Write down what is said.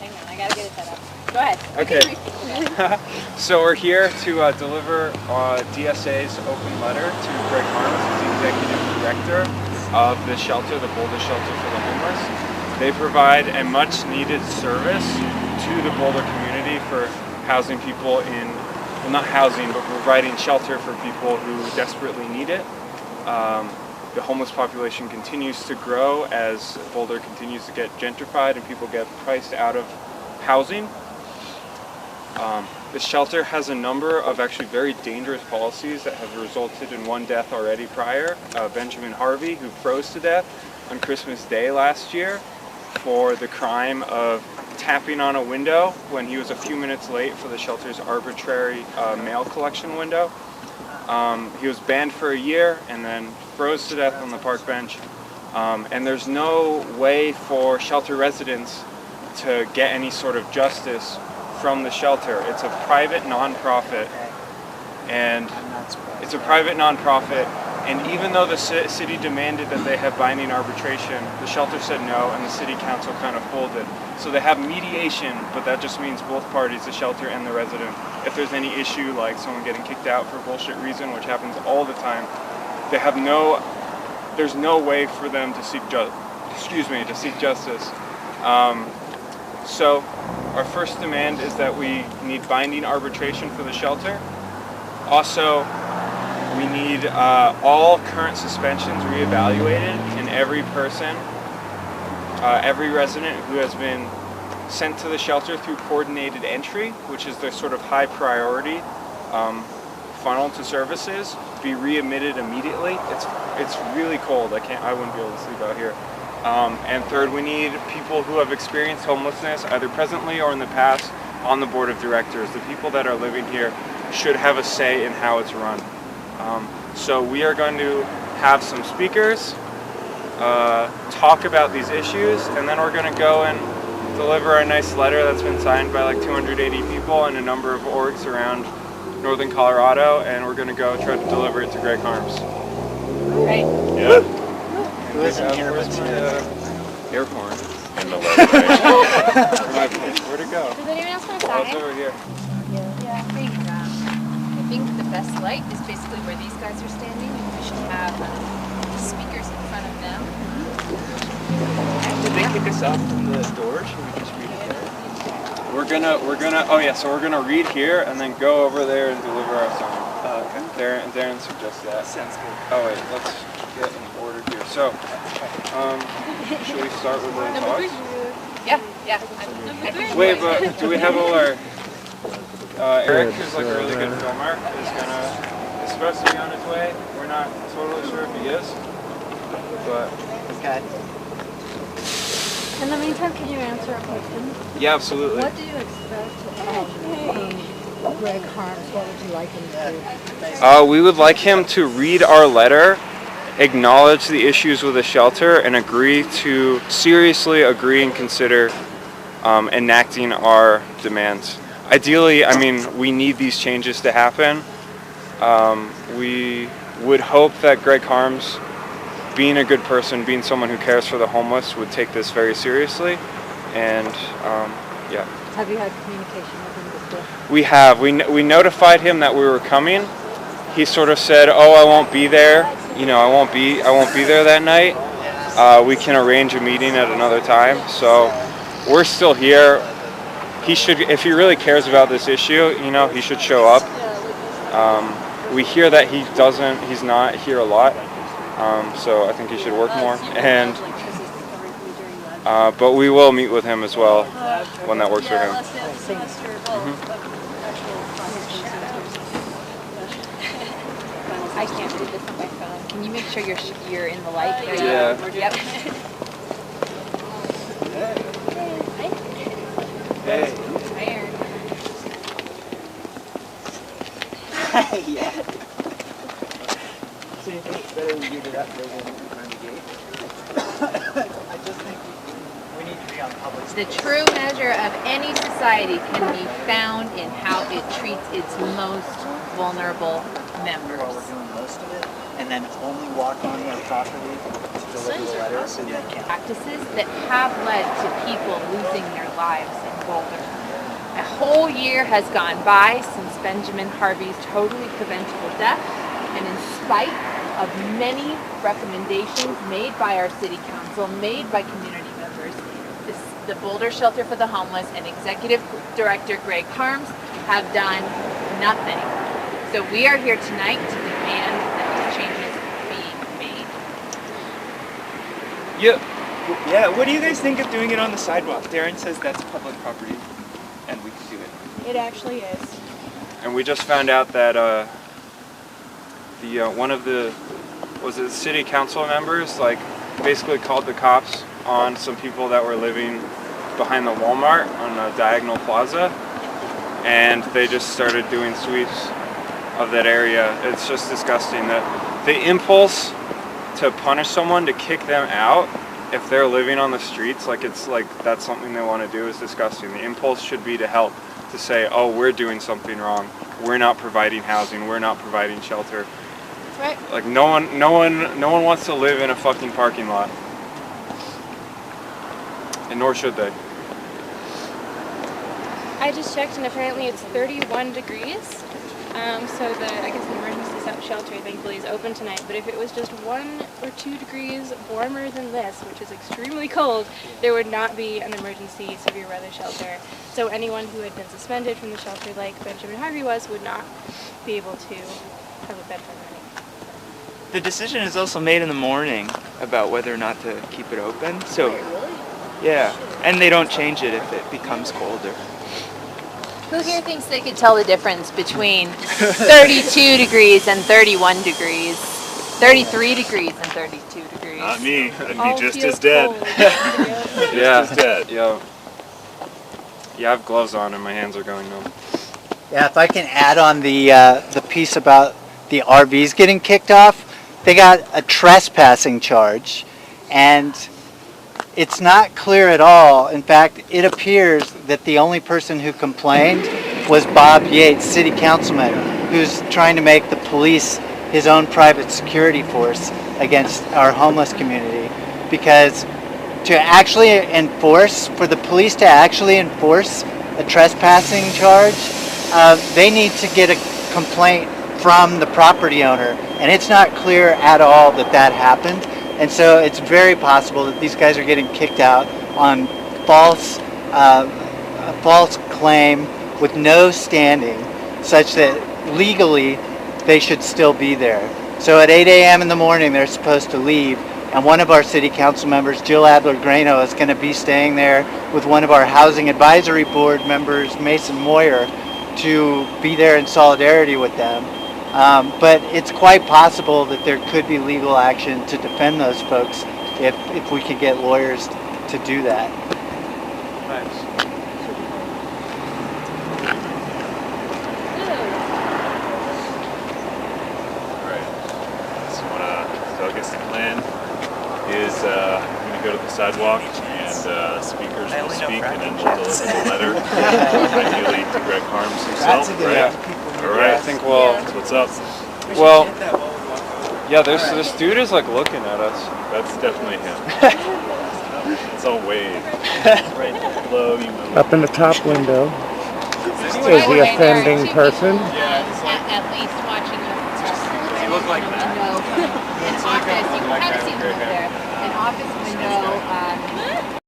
hang on, I gotta get it set up. Go ahead. Okay. So we're here to deliver DSA's open letter to Greg Harms, who's the executive director of the shelter, the Boulder Shelter for the Homeless. They provide a much needed service to the Boulder community for housing people in, well, not housing, but providing shelter for people who desperately need it. The homeless population continues to grow as Boulder continues to get gentrified and people get priced out of housing. The shelter has a number of actually very dangerous policies that have resulted in one death already prior. Benjamin Harvey, who froze to death on Christmas Day last year for the crime of tapping on a window when he was a few minutes late for the shelter's arbitrary mail collection window. He was banned for a year and then froze to death on the park bench. And there's no way for shelter residents to get any sort of justice from the shelter. It's a private nonprofit, and even though the city demanded that they have binding arbitration, the shelter said no, and the city council kind of folded. So they have mediation, but that just means both parties, the shelter and the resident, if there's any issue like someone getting kicked out for bullshit reason, which happens all the time, there's no way for them to seek justice. So our first demand is that we need binding arbitration for the shelter. Also, we need all current suspensions reevaluated, and every person, every resident who has been sent to the shelter through coordinated entry, which is their sort of high priority funnel to services, be readmitted immediately. It's really cold. I wouldn't be able to sleep out here. And third, we need people who have experienced homelessness, either presently or in the past, on the board of directors. The people that are living here should have a say in how it's run. So we are going to have some speakers talk about these issues, and then we're going to go and deliver a nice letter that's been signed by like 280 people and a number of orgs around northern Colorado, and we're going to go try to deliver it to Greg Harms. Right. Yeah. Who isn't here but air horn. And the letter, right? Where'd it go? Does anyone else want to Oh, sign? it's over here. Yeah, I think the best light is basically where these guys are standing, and we should have the speakers in front of them. Did they kick us out from the door? Should we just read it there? So we're gonna read here and then go over there and deliver our sign. Okay. Darren suggests that. Sounds good. Oh wait, let's get in order here. So, should we start with the talks? Yeah. Wait, but do we have all our... Eric, who's like a really good filmer, is supposed to be on his way. We're not totally sure if he is, but... Okay. In the meantime, can you answer a question? Yeah, absolutely. What do you expect from Greg Harms? What would you like him to do? We would like him to read our letter, acknowledge the issues with the shelter, and seriously agree and consider enacting our demands. Ideally, we need these changes to happen. We would hope that Greg Harms, being a good person, being someone who cares for the homeless, would take this very seriously. And yeah. Have you had communication with him before? We have. We notified him that we were coming. He sort of said, "Oh, I won't be there. I won't be there that night. We can arrange a meeting at another time." So we're still here. He should, if he really cares about this issue, he should show up. We hear that he's not here a lot. So I think he should work more, and but we will meet with him as well when that works for him. I can't read this on my phone. Can you make sure you're in the light? Yeah. Yep. Hey. Yeah. So you think it's better we give it up rather than behind the gate? I just think we need to The true measure of any society can be found in how it treats its most vulnerable members. While we're doing most of it, and then only walk on their property to deliver the letters and then count. Practices that have led to people losing their lives in Boulder. A whole year has gone by since Benjamin Harvey's totally preventable death, and in spite of many recommendations made by our city council, made by community members, the Boulder Shelter for the Homeless and Executive Director Greg Harms have done nothing. So we are here tonight to demand that these changes be made. Yeah, what do you guys think of doing it on the sidewalk? Darren says that's public property and we can do it. It actually is. And we just found out that one of the city council members like basically called the cops on some people that were living behind the Walmart on a diagonal plaza, and they just started doing sweeps of that area. It's just disgusting that the impulse to punish someone, to kick them out if they're living on the streets, like it's like that's something they want to do, is disgusting. The impulse should be to help, to say, oh, we're doing something wrong, we're not providing housing, we're not providing shelter. Right. Like no one wants to live in a fucking parking lot, and nor should they. I just checked and apparently it's 31 degrees. So I guess the emergency shelter thankfully is open tonight, but if it was just 1 or 2 degrees warmer than this, which is extremely cold, there would not be an emergency severe weather shelter. So anyone who had been suspended from the shelter like Benjamin Harvey was would not be able to have a bedtime running. The decision is also made in the morning about whether or not to keep it open. So, yeah, and they don't change it if it becomes colder. Who here thinks they could tell the difference between 32 degrees and 31 degrees, 33 degrees and 32 degrees? Not me. I'd All be just feel as dead. cold. Yeah, Just as dead. yeah. I have gloves on and my hands are going numb. Yeah, if I can add on the piece about the RVs getting kicked off, they got a trespassing charge, and it's not clear at all. In fact, it appears that the only person who complained was Bob Yates, city councilman, who's trying to make the police his own private security force against our homeless community. Because to actually enforce, for the police to actually enforce a trespassing charge, they need to get a complaint from the property owner, and it's not clear at all that that happened. And so it's very possible that these guys are getting kicked out on a false claim with no standing, such that legally they should still be there. So at 8 a.m. in the morning they're supposed to leave, and one of our city council members, Jill Adler-Grano, is going to be staying there with one of our housing advisory board members, Mason Moyer, to be there in solidarity with them. But it's quite possible that there could be legal action to defend those folks if we could get lawyers to do that. Nice. Alright. So I guess the plan is I'm going to go to the sidewalk and speakers will speak and then deliver the letter, ideally to Greg Harms himself, right? Alright, I think we'll. that's what's up. Well, yeah. This dude is like looking at us. That's definitely him. It's all wave. Right below you move. Up in the top window is the offending person. At least watching us. He looked like that. An office, you can kind of see him over there. An office window